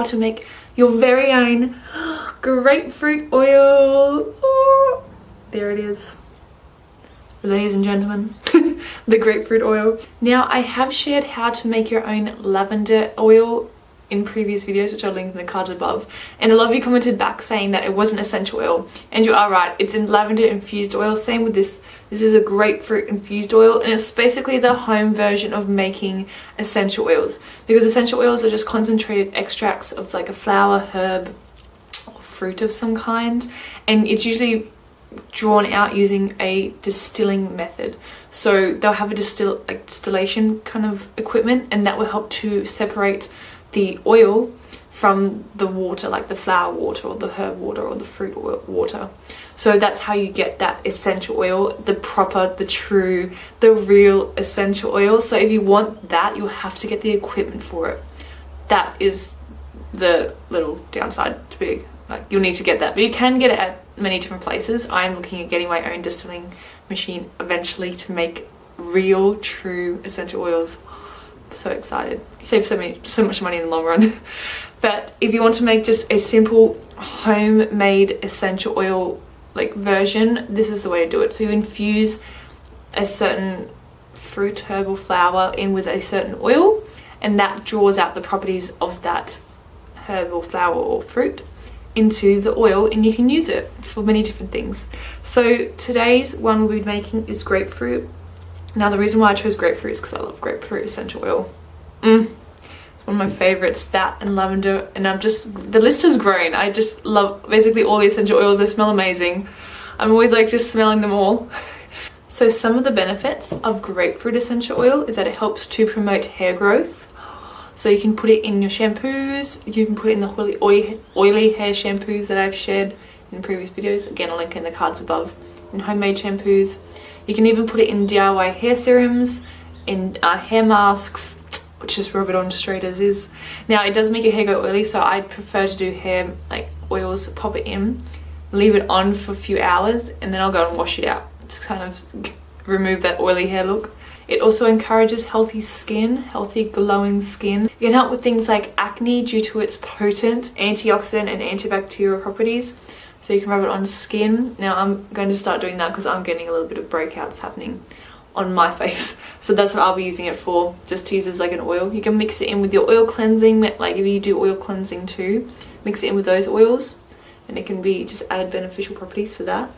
how to make your very own grapefruit oil. Oh, there it is. Ladies and gentlemen, the grapefruit oil. Now, I have shared how to make your own lavender oil in previous videos, which I'll link in the card above, and a lot of you commented back saying that it wasn't essential oil, and you are right, it's in lavender infused oil. Same with this. This is a grapefruit infused oil, and it's basically the home version of making essential oils, because essential oils are just concentrated extracts of like a flower, herb, or fruit of some kind, and it's usually drawn out using a distilling method. So they'll have a distillation kind of equipment, and that will help to separate the oil from the water, like the flower water or the herb water or the fruit water. So that's how you get that essential oil, the proper, the true, the real essential oil. So if you want that, you'll have to get the equipment for it. That is the little downside to be, like, you'll need to get that, but you can get it at many different places. I'm looking at getting my own distilling machine eventually to make real, true essential oils. So excited. Save so much money in the long run. But if you want to make just a simple homemade essential oil like version, this is the way to do it. So you infuse a certain fruit, herb or flower in with a certain oil, and that draws out the properties of that herb or flower or fruit into the oil, and you can use it for many different things. So today's one we'll be making is grapefruit. Now, the reason why I chose grapefruit is because I love grapefruit essential oil. It's one of my favorites, that and lavender, and the list has grown. I just love basically all the essential oils. They smell amazing. I'm always like just smelling them all. So some of the benefits of grapefruit essential oil is that it helps to promote hair growth. So you can put it in your shampoos, you can put it in the oily hair shampoos that I've shared in previous videos. Again, I'll link in the cards above. In homemade shampoos. You can even put it in DIY hair serums, in hair masks, which just rub it on straight as is. Now, it does make your hair go oily, so I prefer to do hair like oils, pop it in, leave it on for a few hours, and then I'll go and wash it out to kind of remove that oily hair look. It also encourages healthy skin, healthy glowing skin. It can help with things like acne due to its potent antioxidant and antibacterial properties. So you can rub it on skin. Now I'm going to start doing that because I'm getting a little bit of breakouts happening on my face. So that's what I'll be using it for, just to use as like an oil. You can mix it in with your oil cleansing, like if you do oil cleansing too, mix it in with those oils, and it can be just added beneficial properties for that.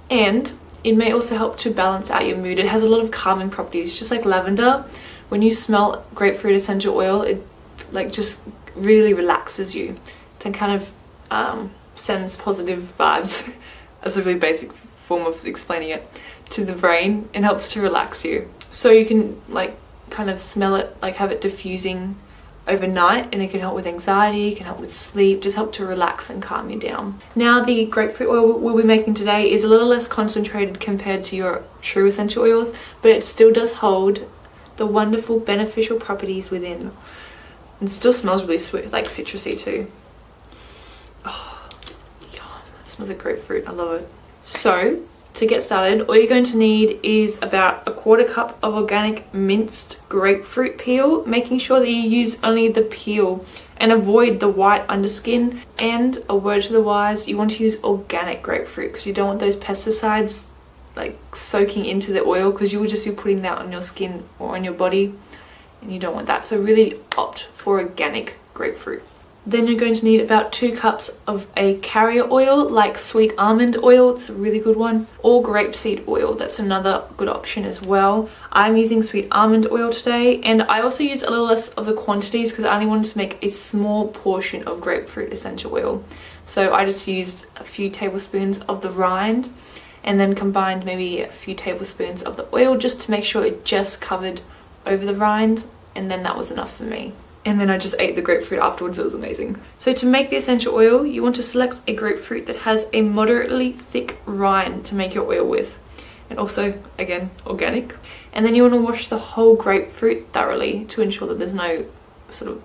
And it may also help to balance out your mood. It has a lot of calming properties, just like lavender. When you smell grapefruit essential oil, it like just really relaxes you. It kind of sends positive vibes. That's a really basic form of explaining it, to the brain, and helps to relax you. So you can like kind of smell it, like have it diffusing overnight, and it can help with anxiety, it can help with sleep, just help to relax and calm you down. Now, the grapefruit oil we'll be making today is a little less concentrated compared to your true essential oils, but it still does hold the wonderful beneficial properties within. And it still smells really sweet, like citrusy too. Oh, yum. It smells like grapefruit. I love it. So, to get started, all you're going to need is about 1/4 cup of organic minced grapefruit peel, making sure that you use only the peel and avoid the white underskin. And a word to the wise, you want to use organic grapefruit because you don't want those pesticides like soaking into the oil, because you will just be putting that on your skin or on your body, and you don't want that. So really opt for organic grapefruit. Then you're going to need about 2 cups of a carrier oil, like sweet almond oil, it's a really good one, or grapeseed oil, that's another good option as well. I'm using sweet almond oil today, and I also use a little less of the quantities because I only wanted to make a small portion of grapefruit essential oil. So I just used a few tablespoons of the rind, and then combined maybe a few tablespoons of the oil just to make sure it just covered over the rind, and then that was enough for me. And then I just ate the grapefruit afterwards. It was amazing. So to make the essential oil, you want to select a grapefruit that has a moderately thick rind to make your oil with, and also, again, organic. And then you want to wash the whole grapefruit thoroughly to ensure that there's no sort of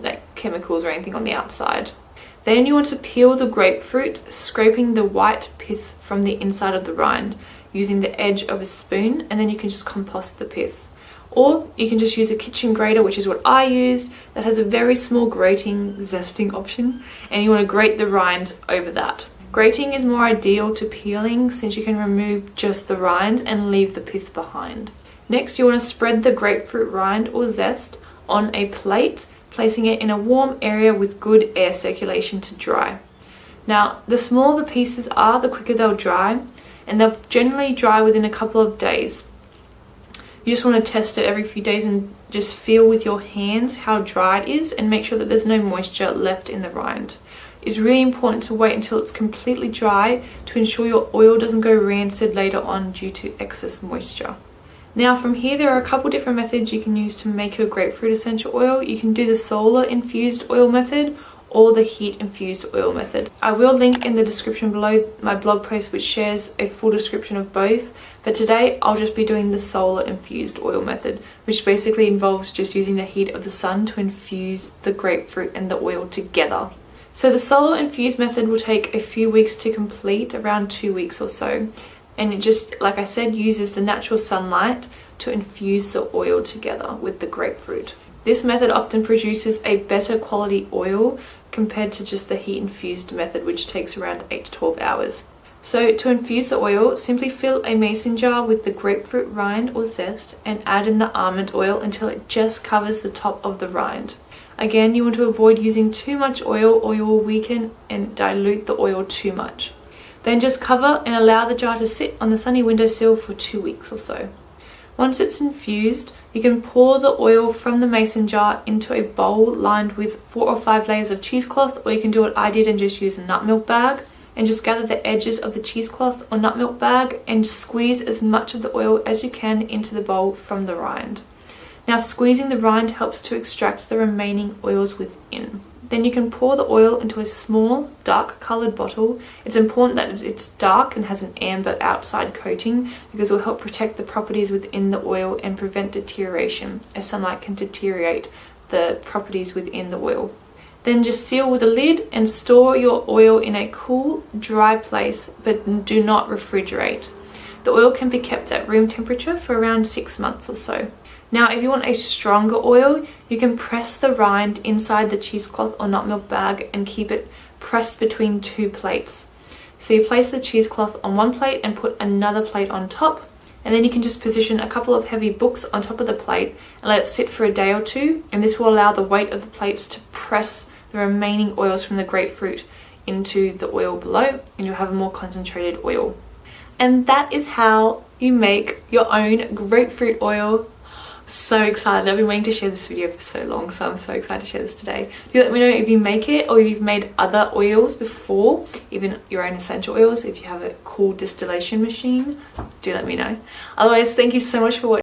like chemicals or anything on the outside. Then you want to peel the grapefruit, scraping the white pith from the inside of the rind using the edge of a spoon, and then you can just compost the pith. Or you can just use a kitchen grater, which is what I used, that has a very small grating zesting option, and you want to grate the rinds over that. Grating is more ideal to peeling since you can remove just the rind and leave the pith behind. Next, you want to spread the grapefruit rind or zest on a plate, placing it in a warm area with good air circulation to dry. Now, the smaller the pieces are, the quicker they'll dry, and they'll generally dry within a couple of days. You just want to test it every few days and just feel with your hands how dry it is and make sure that there's no moisture left in the rind. It's really important to wait until it's completely dry to ensure your oil doesn't go rancid later on due to excess moisture. Now from here, there are a couple different methods you can use to make your grapefruit essential oil. You can do the solar infused oil method or the heat infused oil method. I will link in the description below my blog post which shares a full description of both, but today I'll just be doing the solar infused oil method, which basically involves just using the heat of the sun to infuse the grapefruit and the oil together. So the solar infused method will take a few weeks to complete, around 2 weeks or so, and it just, like I said, uses the natural sunlight to infuse the oil together with the grapefruit. This method often produces a better quality oil compared to just the heat infused method, which takes around 8 to 12 hours. So to infuse the oil, simply fill a mason jar with the grapefruit rind or zest and add in the almond oil until it just covers the top of the rind. Again, you want to avoid using too much oil or you will weaken and dilute the oil too much. Then just cover and allow the jar to sit on the sunny windowsill for 2 weeks or so. Once it's infused, you can pour the oil from the mason jar into a bowl lined with 4 or 5 layers of cheesecloth, or you can do what I did and just use a nut milk bag, and just gather the edges of the cheesecloth or nut milk bag and squeeze as much of the oil as you can into the bowl from the rind. Now, squeezing the rind helps to extract the remaining oils within. Then you can pour the oil into a small, dark coloured bottle. It's important that it's dark and has an amber outside coating because it will help protect the properties within the oil and prevent deterioration, as sunlight can deteriorate the properties within the oil. Then just seal with a lid and store your oil in a cool, dry place, but do not refrigerate. The oil can be kept at room temperature for around 6 months or so. Now, if you want a stronger oil, you can press the rind inside the cheesecloth or nut milk bag and keep it pressed between 2 plates. So you place the cheesecloth on one plate and put another plate on top, and then you can just position a couple of heavy books on top of the plate and let it sit for a day or 2, and this will allow the weight of the plates to press the remaining oils from the grapefruit into the oil below, and you'll have a more concentrated oil. And that is how you make your own grapefruit oil. So excited. I've been waiting to share this video for so long, so I'm so excited to share this today. Do let me know if you make it or if you've made other oils before, even your own essential oils. If you have a cool distillation machine, do let me know. Otherwise, thank you so much for watching.